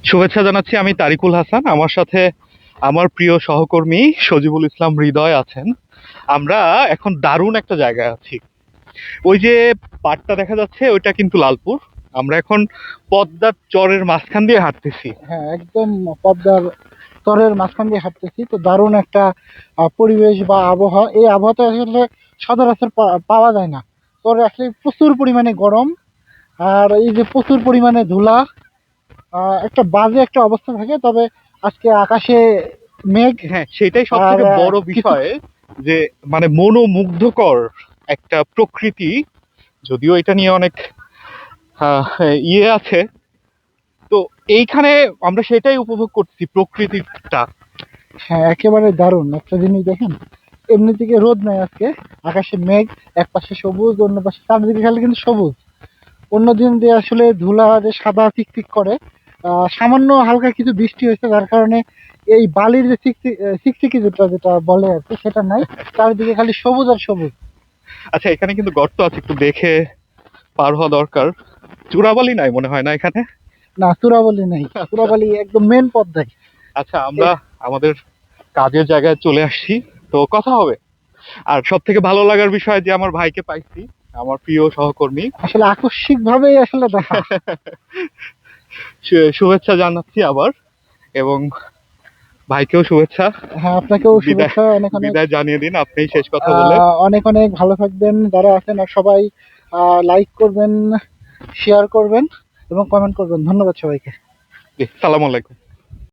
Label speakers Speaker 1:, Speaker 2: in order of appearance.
Speaker 1: শুভেচ্ছা জানাচ্ছি, আমি তারিকুল হাসান। আমার সাথে আমার প্রিয় সহকর্মী সজিবুল ইসলাম হৃদয় আছেন। আমরা এখন দারুণ একটা জায়গায় আছি। ওই যে পাড়টা দেখা যাচ্ছে, ওইটা কিন্তু লালপুর। আমরা এখন পদ্মার চরের মাঝখান দিয়ে হাঁটতেছি।
Speaker 2: হ্যাঁ, একদম পদ্মার চরের মাঝখান দিয়ে হাঁটতেছি। তো দারুণ একটা পরিবেশ বা আবহাওয়া। এই আবহাওয়াটা আসলে সচরাচর পাওয়া যায় না। চরে আসলে প্রচুর পরিমাণে গরম, আর এই যে প্রচুর পরিমাণে ধুলা, একটা বাজে একটা অবস্থা থাকে। তবে আজকে আকাশে মেঘ।
Speaker 1: হ্যাঁ, সেটাই সব
Speaker 2: আর
Speaker 1: থেকে বড়
Speaker 2: কিছু
Speaker 1: বিষয়, যে মানে মনোমুগ্ধকর একটা প্রকৃতি। যদিও এটা নিয়ে অনেক আহ, ইয়ে আছে, তো এইখানে আমরা সেটাই উপভোগ করছি, প্রকৃতিটা।
Speaker 2: হ্যাঁ, একেবারে দারুণ একটা জিনিস দেখেন। এমনি থেকে রোদ নাই আজকে, আকাশে মেঘ, এক পাশে সবুজ, অন্য পাশে চারদিকে খালি কিন্তু সবুজ। অন্যদিন দিয়ে আসলে ধুলা যে সাদা চিকচিক করে, সামান্য হালকা কিছু বৃষ্টি হয়েছে, যার কারণে এই বালির যে চিকচিকি যেটা যেটা বলে আর কি, সেটা নাই। চারিদিকে খালি সবুজ আর সবুজ।
Speaker 1: আচ্ছা, এখানে কিন্তু গর্ত আছে, একটু দেখে পার হওয়া দরকার। চূড়াবালি নাই মনে হয় না এখানে?
Speaker 2: না, চূড়াবালি নেই,
Speaker 1: আচ্ছা
Speaker 2: চূড়াবালি একদম মেন পদ্মায়।
Speaker 1: আচ্ছা, আমরা আমাদের কাজের জায়গায় চলে আসছি, তো কথা হবে। আর সব থেকে ভালো লাগার বিষয় যে আমার ভাইকে পাইছি, আমার প্রিয় সহকর্মী।
Speaker 2: আসলে আকস্মিক ভাবেই আসলে দেখা।
Speaker 1: শুভেচ্ছা জানাচ্ছি আবার, এবং ভাইকেও শুভেচ্ছা।
Speaker 2: হ্যাঁ, আপনাকেও
Speaker 1: বিদায়
Speaker 2: শুভেচ্ছা অনেক অনেক।
Speaker 1: বিদায় জানিয়ে দিন আপনি শেষ কথা বলে।
Speaker 2: অনেক অনেক ভালো থাকবেন যারা আছেন, আর সবাই লাইক করবেন, শেয়ার করবেন এবং কমেন্ট করবেন। ধন্যবাদ সবাইকে।
Speaker 1: জি, সালাম আলাইকুম।